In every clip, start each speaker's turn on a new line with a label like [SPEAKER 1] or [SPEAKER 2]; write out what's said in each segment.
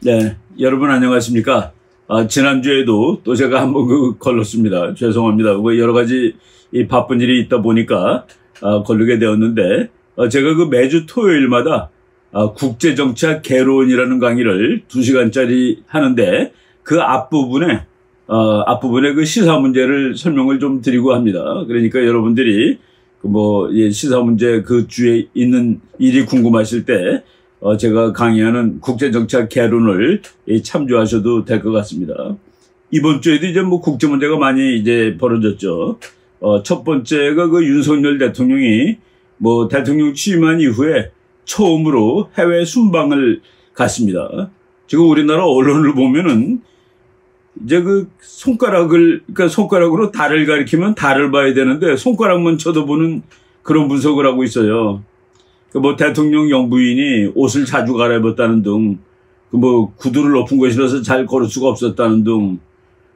[SPEAKER 1] 네, 여러분 안녕하십니까? 지난주에도 또 제가 한번 걸렀습니다. 죄송합니다. 여러 가지 바쁜 일이 있다 보니까 걸르게 되었는데, 제가 매주 토요일마다 국제정치학 개론이라는 강의를 2시간짜리 하는데, 그 앞부분에 그 시사 문제를 설명을 좀 드리고 합니다. 그러니까 여러분들이 시사 문제 그 주에 있는 일이 궁금하실 때 제가 강의하는 국제정치학 개론을 참조하셔도 될 것 같습니다. 이번 주에도 이제 국제 문제가 많이 이제 벌어졌죠. 첫 번째가 윤석열 대통령이 대통령 취임한 이후에 처음으로 해외 순방을 갔습니다. 지금 우리나라 언론을 보면은 이제 손가락으로 달을 가리키면 달을 봐야 되는데 손가락만 쳐다보는 그런 분석을 하고 있어요. 대통령 영부인이 옷을 자주 갈아입었다는 등, 구두를 높은 곳이라서 잘 걸을 수가 없었다는 등,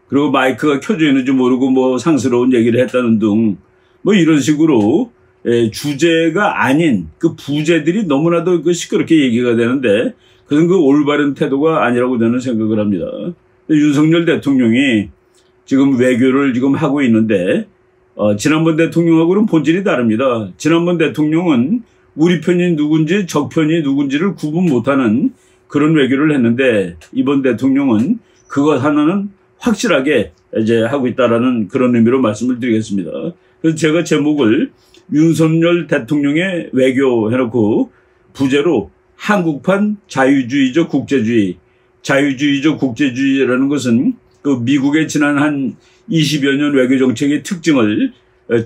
[SPEAKER 1] 그리고 마이크가 켜져 있는지 모르고 상스러운 얘기를 했다는 등, 이런 식으로, 주제가 아닌 부제들이 너무나도 시끄럽게 얘기가 되는데, 그것은 올바른 태도가 아니라고 저는 생각을 합니다. 윤석열 대통령이 지금 외교를 지금 하고 있는데, 지난번 대통령하고는 본질이 다릅니다. 지난번 대통령은 우리 편이 누군지 적 편이 누군지를 구분 못하는 그런 외교를 했는데, 이번 대통령은 그것 하나는 확실하게 이제 하고 있다라는 그런 의미로 말씀을 드리겠습니다. 그래서 제가 제목을 윤석열 대통령의 외교 해놓고 부제로 한국판 자유주의적 국제주의, 자유주의적 국제주의라는 것은 미국의 지난 한 20여 년 외교 정책의 특징을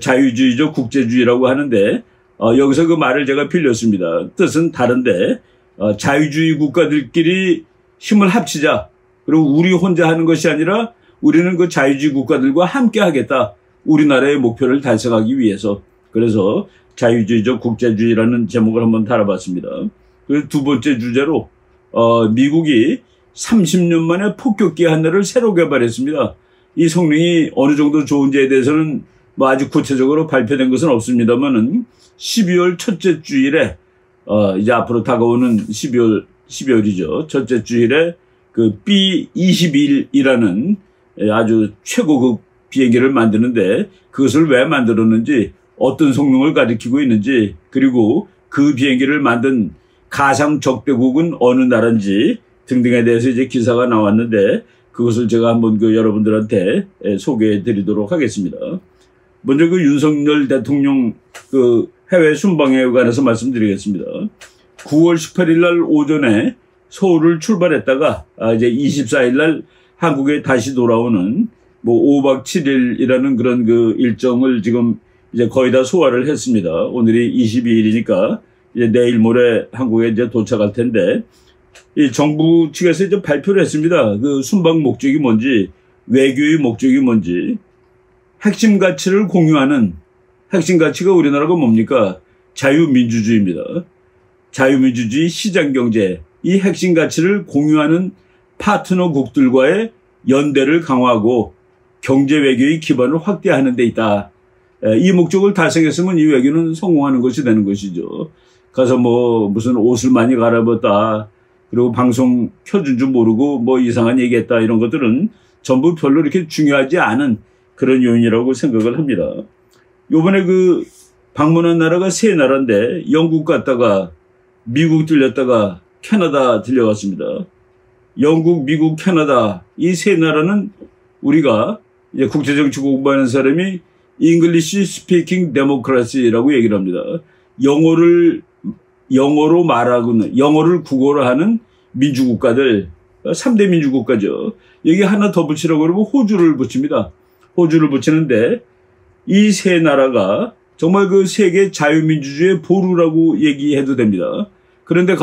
[SPEAKER 1] 자유주의적 국제주의라고 하는데, 여기서 말을 제가 빌렸습니다. 뜻은 다른데, 자유주의 국가들끼리 힘을 합치자. 그리고 우리 혼자 하는 것이 아니라 우리는 자유주의 국가들과 함께 하겠다. 우리나라의 목표를 달성하기 위해서. 그래서 자유주의적 국제주의라는 제목을 한번 달아봤습니다. 그리고 두 번째 주제로, 미국이 30년 만에 폭격기 하나를 새로 개발했습니다. 이 성능이 어느 정도 좋은지에 대해서는 아주 구체적으로 발표된 것은 없습니다만은 12월 첫째 주일에 이제 앞으로 다가오는 12월이죠. 첫째 주일에 B-21이라는 아주 최고급 비행기를 만드는데, 그것을 왜 만들었는지, 어떤 성능을 가리키고 있는지, 그리고 그 비행기를 만든 가상 적대국은 어느 나라인지 등등에 대해서 이제 기사가 나왔는데, 그것을 제가 한번 여러분들한테 소개해 드리도록 하겠습니다. 먼저 윤석열 대통령 해외 순방에 관해서 말씀드리겠습니다. 9월 18일 날 오전에 서울을 출발했다가 이제 24일 날 한국에 다시 돌아오는 5박 7일이라는 그런 일정을 지금 이제 거의 다 소화를 했습니다. 오늘이 22일이니까 이제 내일 모레 한국에 이제 도착할 텐데, 이 정부 측에서 이제 발표를 했습니다. 순방 목적이 뭔지, 외교의 목적이 뭔지, 핵심 가치를 공유하는, 핵심 가치가 우리나라가 뭡니까? 자유민주주의입니다. 자유민주주의, 시장경제, 이 핵심 가치를 공유하는 파트너국들과의 연대를 강화하고 경제 외교의 기반을 확대하는 데 있다. 이 목적을 달성했으면 이 외교는 성공하는 것이 되는 것이죠. 가서 무슨 옷을 많이 갈아입었다, 그리고 방송 켜준 줄 모르고 이상한 얘기했다, 이런 것들은 전부 별로 이렇게 중요하지 않은 그런 요인이라고 생각을 합니다. 요번에 방문한 나라가 세 나라인데, 영국 갔다가 미국 들렸다가 캐나다 들려갔습니다. 영국, 미국, 캐나다 이 세 나라는 우리가 이제 국제정치 공부하는 사람이 English Speaking Democracy라고 얘기를 합니다. 영어를 국어로 하는 민주국가들, 3대 민주국가죠. 여기 하나 더 붙이라고 그러면 호주를 붙입니다. 호주를 붙이는데, 이 세 나라가 정말 세계 자유민주주의의 보루라고 얘기해도 됩니다. 그런데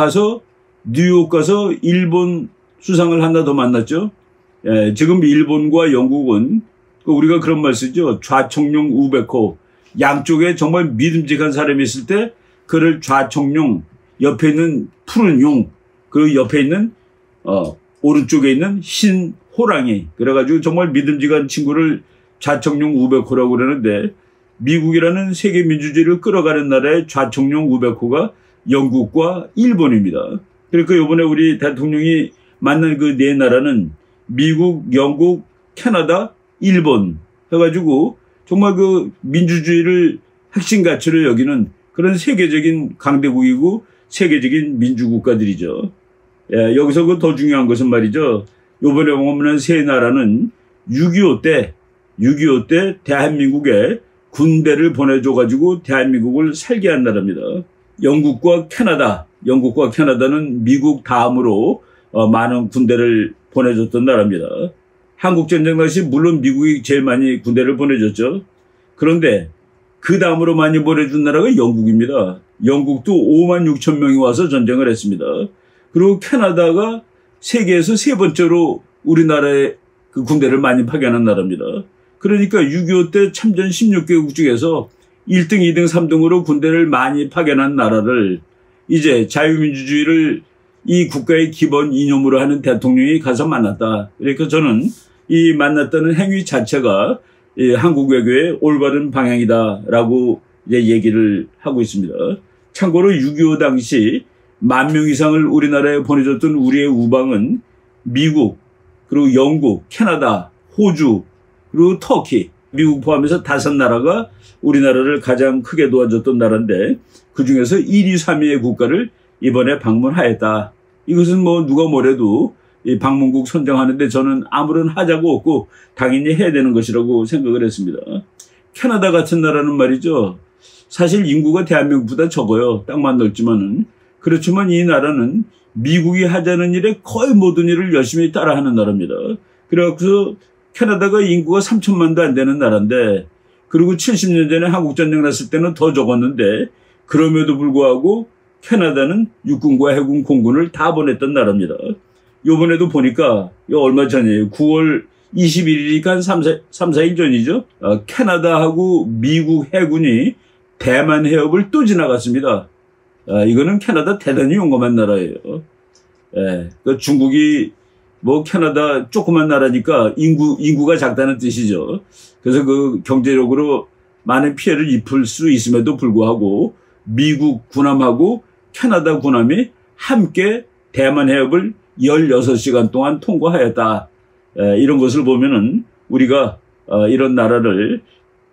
[SPEAKER 1] 뉴욕 가서 일본 수상을 하나 더 만났죠. 지금 일본과 영국은 우리가 그런 말 쓰죠. 좌청룡 우백호. 양쪽에 정말 믿음직한 사람이 있을 때 그를 좌청룡, 옆에 있는 푸른 용, 그리고 옆에 있는 오른쪽에 있는 흰 호랑이. 그래가지고 정말 믿음직한 친구를 좌청룡 우백호라고 그러는데, 미국이라는 세계 민주주의를 끌어가는 나라의 좌청룡 우백호가 영국과 일본입니다. 그러니까 이번에 우리 대통령이 만난 그 네 나라는 미국, 영국, 캐나다, 일본 해가지고 정말 그 민주주의를 핵심 가치로 여기는 그런 세계적인 강대국이고 세계적인 민주국가들이죠. 예, 여기서 그 더 중요한 것은 말이죠. 요번에 보면 세 나라는 6.25 때 대한민국에 군대를 보내줘가지고 대한민국을 살게 한 나라입니다. 영국과 캐나다는 미국 다음으로 많은 군대를 보내줬던 나라입니다. 한국전쟁 당시 물론 미국이 제일 많이 군대를 보내줬죠. 그런데 그 다음으로 많이 보내준 나라가 영국입니다. 영국도 5만 6천 명이 와서 전쟁을 했습니다. 그리고 캐나다가 세계에서 세 번째로 우리나라에 그 군대를 많이 파견한 나라입니다. 그러니까 6.25 때 참전 16개국 중에서 1등, 2등, 3등으로 군대를 많이 파견한 나라를 이제 자유민주주의를 이 국가의 기본 이념으로 하는 대통령이 가서 만났다. 그러니까 저는 이 만났다는 행위 자체가 이 한국 외교의 올바른 방향이다라고 이제 얘기를 하고 있습니다. 참고로 6.25 당시 10,000명 이상을 우리나라에 보내줬던 우리의 우방은 미국, 그리고 영국, 캐나다, 호주, 그리고 터키, 미국 포함해서 5나라가 우리나라를 가장 크게 도와줬던 나라인데 그중에서 1위, 3위의 국가를 이번에 방문하였다. 이것은 뭐 누가 뭐래도 이 방문국 선정하는데 저는 아무런 하자가 없고 당연히 해야 되는 것이라고 생각을 했습니다. 캐나다 같은 나라는 말이죠. 사실 인구가 대한민국보다 적어요. 땅만 넓지만은. 그렇지만 이 나라는 미국이 하자는 일에 거의 모든 일을 열심히 따라하는 나라입니다. 그래서 캐나다가 인구가 3천만도 안 되는 나라인데 그리고 70년 전에 한국전쟁 났을 때는 더 적었는데 그럼에도 불구하고 캐나다는 육군과 해군, 공군을 다 보냈던 나라입니다. 요번에도 보니까 얼마 전이에요. 9월 21일이니까 한 3, 4일 전이죠. 캐나다하고 미국 해군이 대만 해협을 또 지나갔습니다. 이거는 캐나다 대단히 용감한 나라예요. 예, 그 중국이 뭐 캐나다 조그만 나라니까 인구가 작다는 뜻이죠. 그래서 그 경제력으로 많은 피해를 입을 수 있음에도 불구하고 미국 군함하고 캐나다 군함이 함께 대만 해협을 16시간 동안 통과하였다. 이런 것을 보면은 우리가 이런 나라를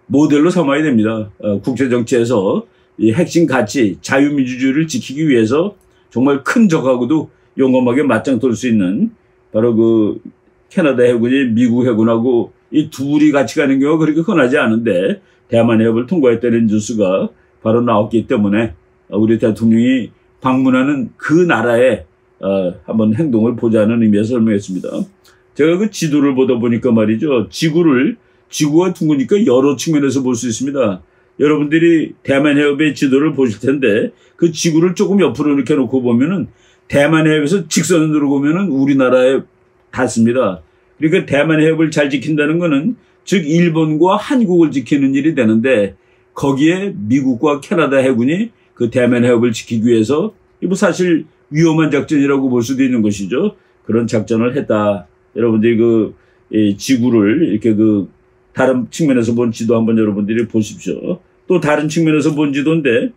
[SPEAKER 1] 모델로 삼아야 됩니다. 국제정치에서 이 핵심 가치 자유민주주의를 지키기 위해서 정말 큰 적하고도 용감하게 맞짱 떨 수 있는 바로 그 캐나다 해군이 미국 해군하고 이 둘이 같이 가는 경우가 그렇게 흔하지 않은데 대만 해협을 통과했다는 뉴스가 바로 나왔기 때문에 우리 대통령이 방문하는 그 나라에 한번 행동을 보자는 의미에서 설명했습니다. 제가 그 지도를 보다 보니까 말이죠. 지구가 둥그니까 여러 측면에서 볼 수 있습니다. 여러분들이 대만 해협의 지도를 보실 텐데 그 지구를 조금 옆으로 이렇게 놓고 보면은 대만 해협에서 직선으로 보면은 우리나라에 닿습니다. 그러니까 대만 해협을 잘 지킨다는 거는 즉 일본과 한국을 지키는 일이 되는데 거기에 미국과 캐나다 해군이 그 대만 해협을 지키기 위해서 이거 사실 위험한 작전이라고 볼 수도 있는 것이죠. 그런 작전을 했다. 여러분들이 그 지구를 이렇게 그 다른 측면에서 본 지도 한번 여러분들이 보십시오. 또 다른 측면에서 본 지도인데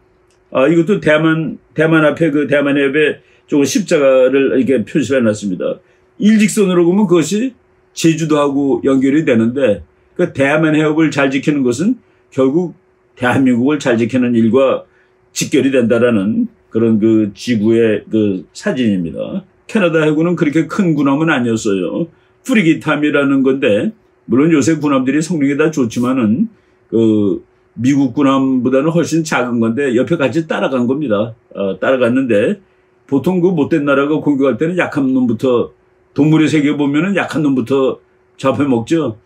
[SPEAKER 1] 이것도 대만 앞에 그 대만 해협에 조금 십자가를 이렇게 표시를 해놨습니다. 일직선으로 보면 그것이 제주도하고 연결이 되는데 그 대만 해협을 잘 지키는 것은 결국 대한민국을 잘 지키는 일과 직결이 된다라는 그런 그 지구의 그 사진입니다. 캐나다 해군은 그렇게 큰 군함은 아니었어요. 프리기탐이라는 건데 물론 요새 군함들이 성능이 다 좋지만은 그 미국 군함보다는 훨씬 작은 건데 옆에 같이 따라간 겁니다. 따라갔는데 보통 그 못된 나라가 공격할 때는 약한 놈부터 동물의 세계 보면은 약한 놈부터 잡혀먹죠.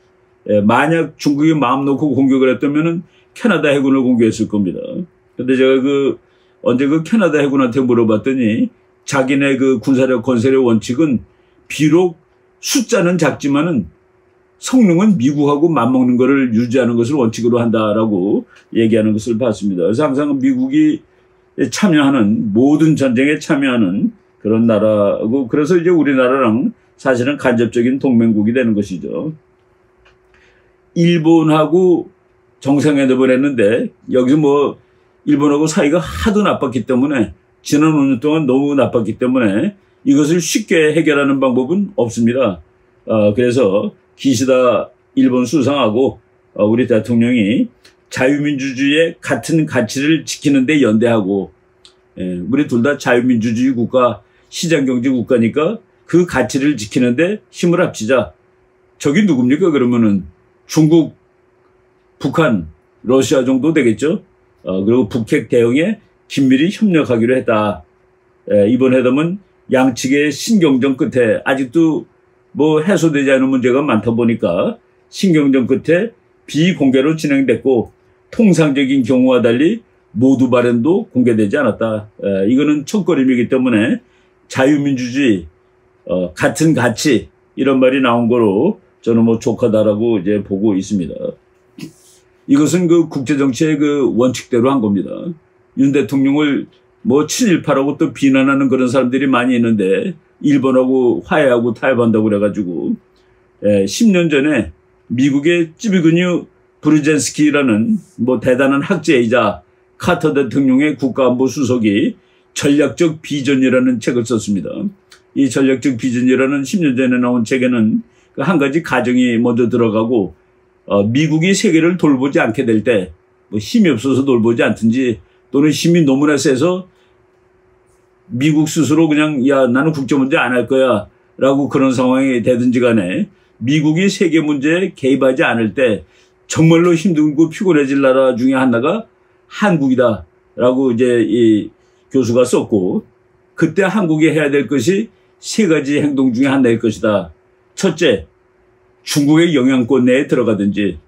[SPEAKER 1] 만약 중국이 마음 놓고 공격을 했다면은 캐나다 해군을 공격했을 겁니다. 근데 제가 언제 그 캐나다 해군한테 물어봤더니 자기네 그 군사력 건설의 원칙은 비록 숫자는 작지만은 성능은 미국하고 맞먹는 것을 유지하는 것을 원칙으로 한다라고 얘기하는 것을 봤습니다. 그래서 항상 미국이 참여하는 모든 전쟁에 참여하는 그런 나라고 그래서 이제 우리나라랑 사실은 간접적인 동맹국이 되는 것이죠. 일본하고 정상회담을 했는데 여기서 뭐 일본하고 사이가 하도 나빴기 때문에 지난 5년 동안 너무 나빴기 때문에 이것을 쉽게 해결하는 방법은 없습니다. 그래서 기시다 일본 수상하고 우리 대통령이 자유민주주의의 같은 가치를 지키는 데 연대하고, 우리 둘 다 자유민주주의 국가, 시장경제 국가니까 그 가치를 지키는데 힘을 합치자. 저기 누굽니까? 그러면은 중국, 북한, 러시아 정도 되겠죠. 그리고 북핵 대응에 긴밀히 협력하기로 했다. 이번 회담은 양측의 신경전 끝에, 아직도 뭐 해소되지 않은 문제가 많다 보니까 신경전 끝에 비공개로 진행됐고, 통상적인 경우와 달리 모두 발언도 공개되지 않았다. 이거는 첫걸음이기 때문에 자유민주주의, 같은 가치, 이런 말이 나온 거로 저는 뭐 족하다라고 이제 보고 있습니다. 이것은 그 국제정치의 그 원칙대로 한 겁니다. 윤 대통령을 뭐 친일파라고 또 비난하는 그런 사람들이 많이 있는데, 일본하고 화해하고 타협한다고 그래가지고, 10년 전에 미국의 찌비그뉴 브르젠스키라는 뭐 대단한 학자이자 카터 대통령의 국가안보 수석이 전략적 비전이라는 책을 썼습니다. 이 전략적 비전이라는 10년 전에 나온 책에는 한 가지 가정이 먼저 들어가고, 미국이 세계를 돌보지 않게 될 때, 뭐 힘이 없어서 돌보지 않든지, 또는 힘이 너무나 세서 미국 스스로 그냥 야 나는 국제 문제 안 할 거야 라고 그런 상황이 되든지 간에, 미국이 세계 문제에 개입하지 않을 때 정말로 힘들고 피곤해질 나라 중에 하나가 한국이다 라고 이제 이 교수가 썼고, 그때 한국이 해야 될 것이 세 가지 행동 중에 하나일 것이다. 첫째, 중국의 영향권 내에 들어가든지.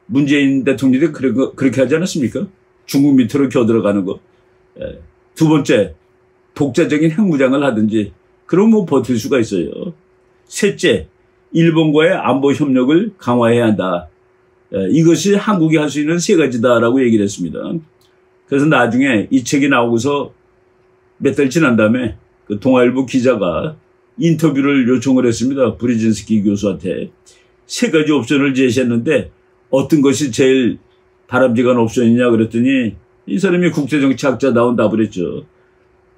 [SPEAKER 1] 문재인 대통령이 그렇게 하지 않았습니까? 중국 밑으로 겨들어가는 거. 두 번째, 독자적인 핵무장을 하든지. 그럼 뭐 버틸 수가 있어요. 셋째, 일본과의 안보 협력을 강화해야 한다. 이것이 한국이 할 수 있는 세 가지다라고 얘기를 했습니다. 그래서 나중에 이 책이 나오고서 몇 달 지난 다음에 그 동아일보 기자가 인터뷰를 요청을 했습니다. 브리진스키 교수한테. 세 가지 옵션을 제시했는데 어떤 것이 제일 바람직한 옵션이냐 그랬더니 이 사람이 국제정치학자다운 답을 했죠.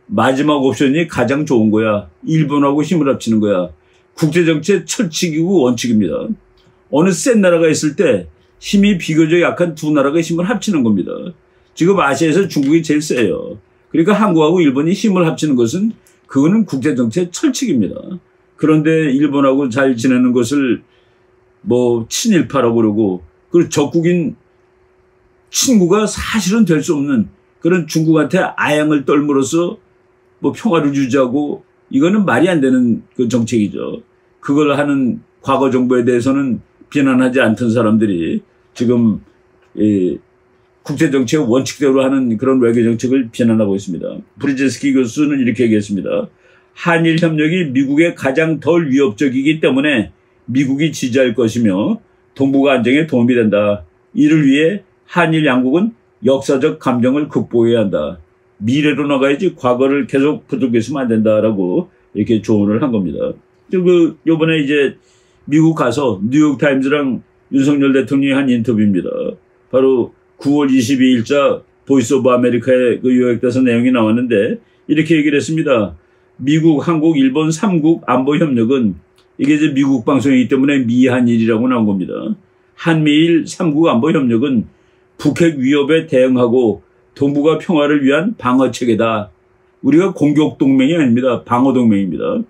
[SPEAKER 1] 마지막 옵션이 가장 좋은 거야. 일본하고 힘을 합치는 거야. 국제정치의 철칙이고 원칙입니다. 어느 센 나라가 있을 때 힘이 비교적 약한 두 나라가 힘을 합치는 겁니다. 지금 아시아에서 중국이 제일 세요. 그러니까 한국하고 일본이 힘을 합치는 것은 그거는 국제정치의 철칙입니다. 그런데 일본하고 잘 지내는 것을 뭐 친일파라고 그러고, 그리고 적국인 친구가 사실은 될 수 없는 그런 중국한테 아양을 떨므로써 뭐 평화를 유지하고, 이거는 말이 안 되는 그 정책이죠. 그걸 하는 과거 정부에 대해서는 비난하지 않던 사람들이 지금 국제정치의 원칙대로 하는 그런 외교정책을 비난하고 있습니다. 브리젠스키 교수는 이렇게 얘기했습니다. 한일 협력이 미국에 가장 덜 위협적이기 때문에 미국이 지지할 것이며 동북아 안정에 도움이 된다. 이를 위해 한일 양국은 역사적 감정을 극복해야 한다. 미래로 나가야지 과거를 계속 부족해 있으면 안 된다라고 이렇게 조언을 한 겁니다. 그리고 요번에 이제 미국 가서 뉴욕타임즈랑 윤석열 대통령이 한 인터뷰입니다. 바로 9월 22일자 보이스 오브 아메리카에 그 요약돼서 내용이 나왔는데 이렇게 얘기를 했습니다. 미국, 한국, 일본 3국 안보 협력은, 이게 이제 미국 방송이기 때문에 미한일이라고 나온 겁니다. 한미일 3국 안보 협력은 북핵 위협에 대응하고 동북아 평화를 위한 방어체계다. 우리가 공격 동맹이 아닙니다. 방어 동맹입니다.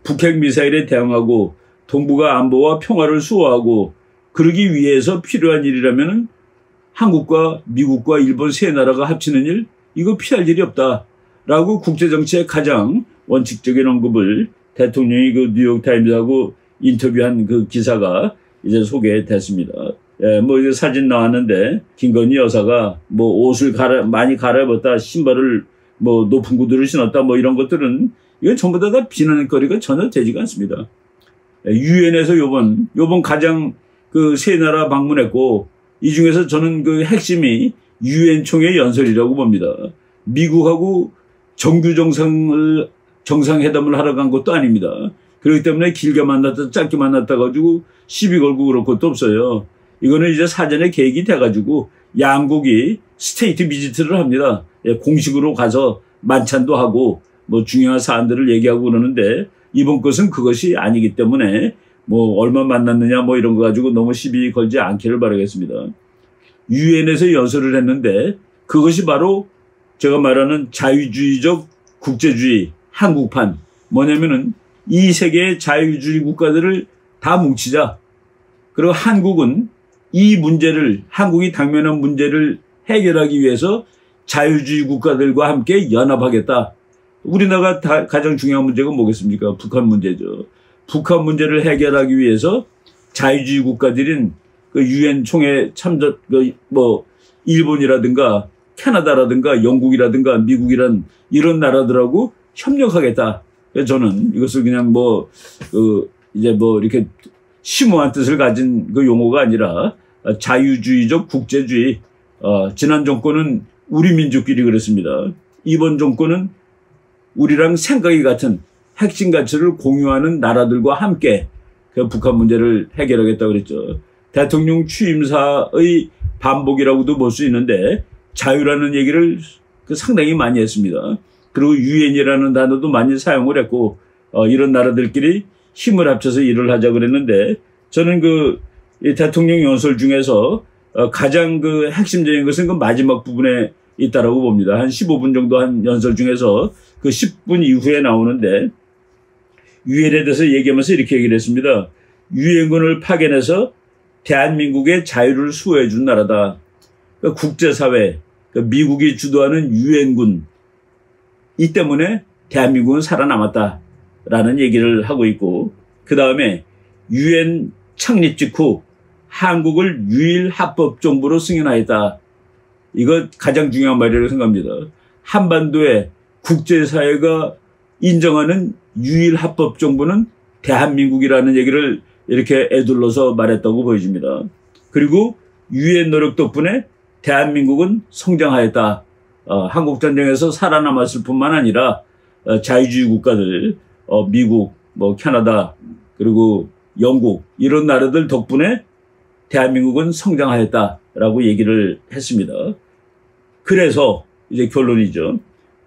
[SPEAKER 1] 북핵 미사일에 대응하고 동북아 안보와 평화를 수호하고, 그러기 위해서 필요한 일이라면 한국과 미국과 일본 세 나라가 합치는 일, 이거 피할 일이 없다. 라고 국제정치의 가장 원칙적인 언급을 대통령이 그 뉴욕타임즈하고 인터뷰한 그 기사가 이제 소개됐습니다. 뭐 이제 사진 나왔는데, 김건희 여사가 뭐 옷을 많이 갈아입었다, 신발을 뭐 높은 구두를 신었다, 뭐 이런 것들은 이건 전부 다 비난거리가 전혀 되지가 않습니다. 유엔에서 요번 가장 그 세 나라 방문했고, 이 중에서 저는 그 핵심이 유엔 총회 연설이라고 봅니다. 미국하고 정규 정상회담을 하러 간 것도 아닙니다. 그렇기 때문에 길게 만났다 짧게 만났다 가지고 시비 걸고 그럴 것도 없어요. 이거는 이제 사전에 계획이 돼가지고 양국이 스테이트 비지트를 합니다. 공식으로 가서 만찬도 하고 뭐 중요한 사안들을 얘기하고 그러는데 이번 것은 그것이 아니기 때문에 뭐 얼마 만났느냐 뭐 이런 거 가지고 너무 시비 걸지 않기를 바라겠습니다. 유엔에서 연설을 했는데 그것이 바로 제가 말하는 자유주의적 국제주의 한국판, 뭐냐면은 이 세계의 자유주의 국가들을 다 뭉치자. 그리고 한국은 이 문제를, 한국이 당면한 문제를 해결하기 위해서 자유주의 국가들과 함께 연합하겠다. 우리나라가 가장 중요한 문제가 뭐겠습니까? 북한 문제죠. 북한 문제를 해결하기 위해서 자유주의 국가들인 그 유엔 총회 참전, 뭐 일본이라든가 캐나다라든가 영국이라든가 미국이란 이런 나라들하고 협력하겠다. 그래서 저는 이것을 그냥 이제 이렇게 심오한 뜻을 가진 그 용어가 아니라 자유주의적 국제주의. 지난 정권은 우리 민족끼리 그랬습니다. 이번 정권은 우리랑 생각이 같은 핵심 가치를 공유하는 나라들과 함께 그 북한 문제를 해결하겠다고 그랬죠. 대통령 취임사의 반복이라고도 볼 수 있는데 자유라는 얘기를 상당히 많이 했습니다. 그리고 유엔이라는 단어도 많이 사용을 했고 이런 나라들끼리 힘을 합쳐서 일을 하자 그랬는데 저는 이 대통령 연설 중에서 가장 핵심적인 것은 그 마지막 부분에 있다라고 봅니다. 한 15분 정도 한 연설 중에서 그 10분 이후에 나오는데 유엔에 대해서 얘기하면서 이렇게 얘기를 했습니다. 유엔군을 파견해서 대한민국의 자유를 수호해 준 나라다. 그러니까 국제사회, 미국이 주도하는 유엔군 이 때문에 대한민국은 살아남았다라는 얘기를 하고 있고 그 다음에 유엔 창립 직후 한국을 유일 합법정부로 승인하였다. 이거 가장 중요한 말이라고 생각합니다. 한반도에 국제사회가 인정하는 유일 합법정부는 대한민국이라는 얘기를 이렇게 애둘러서 말했다고 보여집니다. 그리고 유엔 노력 덕분에 대한민국은 성장하였다. 한국전쟁에서 살아남았을 뿐만 아니라 자유주의 국가들, 미국, 캐나다, 그리고 영국 이런 나라들 덕분에 대한민국은 성장하였다라고 얘기를 했습니다. 그래서 이제 결론이죠.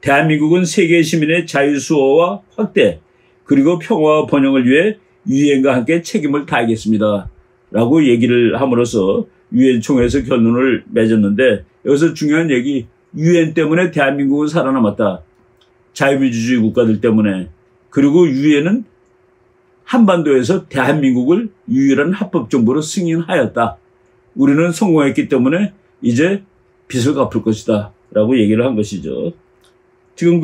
[SPEAKER 1] 대한민국은 세계 시민의 자유 수호와 확대 그리고 평화와 번영을 위해 유엔과 함께 책임을 다하겠습니다. 라고 얘기를 함으로써 유엔 총회에서 결론을 맺었는데 여기서 중요한 얘기 유엔 때문에 대한민국은 살아남았다. 자유민주주의 국가들 때문에. 그리고 유엔은 한반도에서 대한민국을 유일한 합법정부로 승인하였다. 우리는 성공했기 때문에 이제 빚을 갚을 것이다. 라고 얘기를 한 것이죠. 지금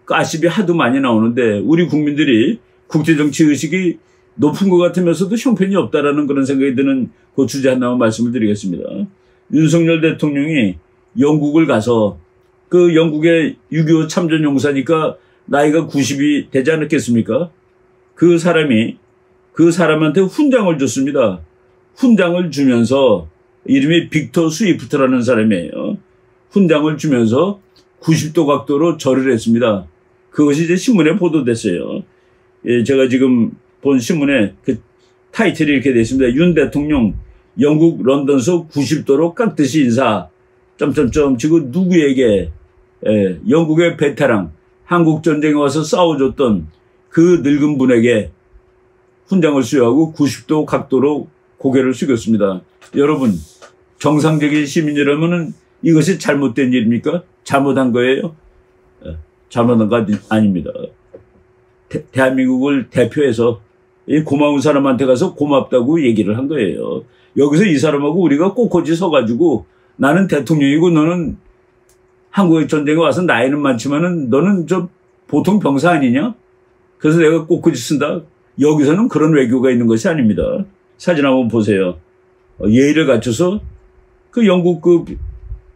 [SPEAKER 1] 가십이 하도 많이 나오는데 우리 국민들이 국제정치 의식이 높은 것 같으면서도 형편이 없다라는 그런 생각이 드는 그 주제 하나만 말씀을 드리겠습니다. 윤석열 대통령이 영국을 가서 영국의 6.25 참전 용사니까 나이가 90이 되지 않았겠습니까? 그 사람한테 훈장을 줬습니다. 훈장을 주면서 이름이 빅터 스위프트라는 사람이에요. 훈장을 주면서 90도 각도로 절을 했습니다. 그것이 이제 신문에 보도됐어요. 제가 지금 본 신문에 그 타이틀이 이렇게 되어 있습니다. 윤 대통령 영국 런던서 90도로 깍듯이 인사. 지금 누구에게 영국의 베테랑 한국전쟁에 와서 싸워줬던 그 늙은 분에게 훈장을 수여하고 90도 각도로 고개를 숙였습니다. 여러분 정상적인 시민이라면 이것이 잘못된 일입니까? 잘못한 거예요? 잘못한 거 아닙니다. 대한민국을 대표해서 이 고마운 사람한테 가서 고맙다고 얘기를 한 거예요. 여기서 이 사람하고 우리가 꼿꼿이 서가지고 나는 대통령이고 너는 한국의 전쟁에 와서 나이는 많지만은 너는 보통 병사 아니냐? 그래서 내가 꼿꼿이 쓴다. 여기서는 그런 외교가 있는 것이 아닙니다. 사진 한번 보세요. 예의를 갖춰서 영국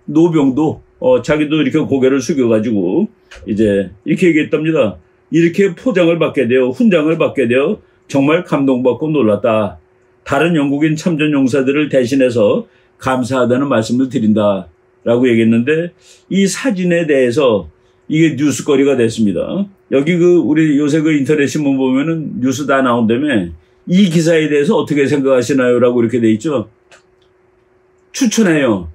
[SPEAKER 1] 노병도 자기도 이렇게 고개를 숙여가지고 이제 이렇게 얘기했답니다. 이렇게 포장을 받게 되어 훈장을 받게 되어 정말 감동받고 놀랐다. 다른 영국인 참전 용사들을 대신해서 감사하다는 말씀을 드린다. 라고 얘기했는데 이 사진에 대해서 이게 뉴스거리가 됐습니다. 여기 우리 요새 인터넷 신문 보면은 뉴스 다 나온다며 이 기사에 대해서 어떻게 생각하시나요? 라고 이렇게 돼 있죠. 추천해요.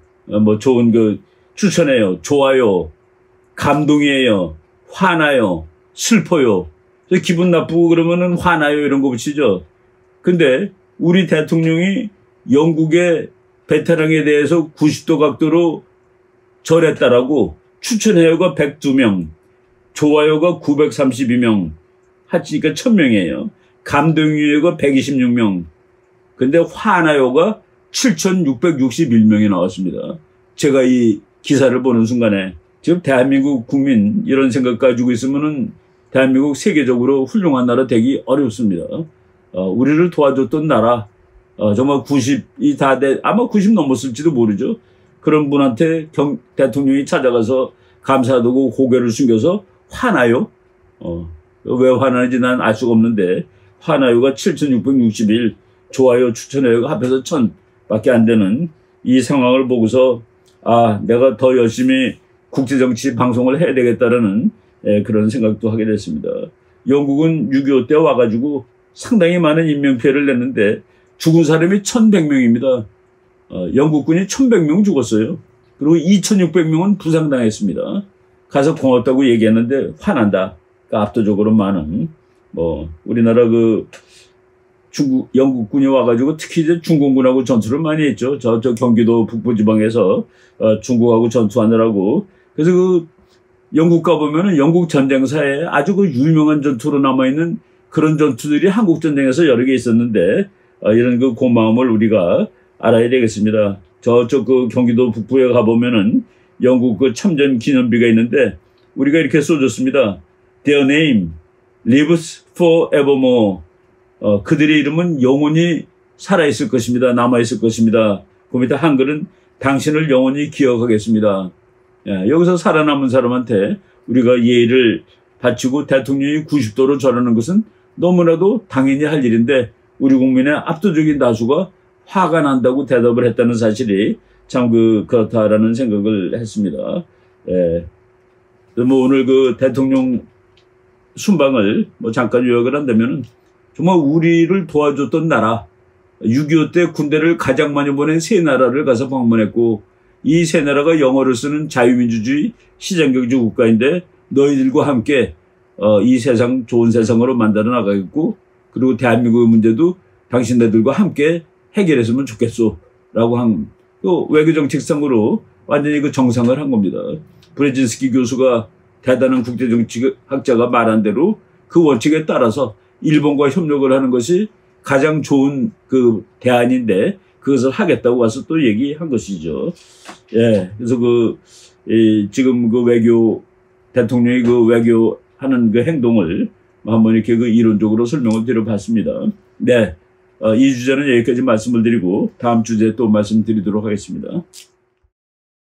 [SPEAKER 1] 좋은 추천해요. 좋아요. 감동이에요. 화나요. 슬퍼요. 기분 나쁘고 그러면은 화나요 이런 거 붙이죠. 근데 우리 대통령이 영국의 베테랑에 대해서 90도 각도로 절했다라고 추천해요가 102명, 좋아요가 932명, 하치니까 1000명이에요. 감동이요가 126명. 근데 화나요가 7661명이 나왔습니다. 제가 이 기사를 보는 순간에 지금 대한민국 국민 이런 생각 가지고 있으면은 대한민국 세계적으로 훌륭한 나라 되기 어렵습니다. 우리를 도와줬던 나라, 정말 90이 다 아마 90 넘었을지도 모르죠. 그런 분한테 대통령이 찾아가서 감사하다고 고개를 숙여서 화나요? 왜 화나는지 난 알 수가 없는데 화나요가 7661, 좋아요, 추천해요가 합해서 1000밖에 안 되는 이 상황을 보고서 내가 더 열심히 국제정치 방송을 해야 되겠다라는 그런 생각도 하게 됐습니다. 영국은 6.25 때 와가지고 상당히 많은 인명피해를 냈는데 죽은 사람이 1100명입니다. 영국군이 1100명 죽었어요. 그리고 2600명은 부상당했습니다. 가서 고맙다고 얘기했는데 화난다. 그러니까 압도적으로 많은 우리나라 영국군이 와가지고 특히 이제 중공군하고 전투를 많이 했죠. 저 경기도 북부지방에서 중국하고 전투하느라고. 그래서 영국 가보면은 영국 전쟁사에 아주 유명한 전투로 남아있는 그런 전투들이 한국 전쟁에서 여러 개 있었는데 이런 고마움을 우리가 알아야 되겠습니다. 저쪽 경기도 북부에 가보면은 영국 참전 기념비가 있는데 우리가 이렇게 써줬습니다. Their name lives forevermore. 그들의 이름은 영원히 살아있을 것입니다. 남아있을 것입니다. 그 밑에 한글은 당신을 영원히 기억하겠습니다. 여기서 살아남은 사람한테 우리가 예의를 바치고 대통령이 90도로 절하는 것은 너무나도 당연히 할 일인데 우리 국민의 압도적인 다수가 화가 난다고 대답을 했다는 사실이 참 그렇다라는 생각을 했습니다. 오늘 대통령 순방을 잠깐 요약을 한다면은 정말 우리를 도와줬던 나라, 6.25 때 군대를 가장 많이 보낸 세 나라를 가서 방문했고 이 세 나라가 영어를 쓰는 자유민주주의 시장경제 국가인데 너희들과 함께 이 세상 좋은 세상으로 만들어 나가겠고 그리고 대한민국의 문제도 당신네들과 함께 해결했으면 좋겠소 라고 한 외교정책상으로 완전히 정상을 한 겁니다. 브레진스키 교수가 대단한 국제정치학자가 말한 대로 그 원칙에 따라서 일본과 협력을 하는 것이 가장 좋은 대안인데 그것을 하겠다고 와서 또 얘기한 것이죠. 그래서 지금 대통령이 외교하는 행동을 한번 이렇게 이론적으로 설명을 드려봤습니다. 이 주제는 여기까지 말씀을 드리고 다음 주제에 또 말씀드리도록 하겠습니다.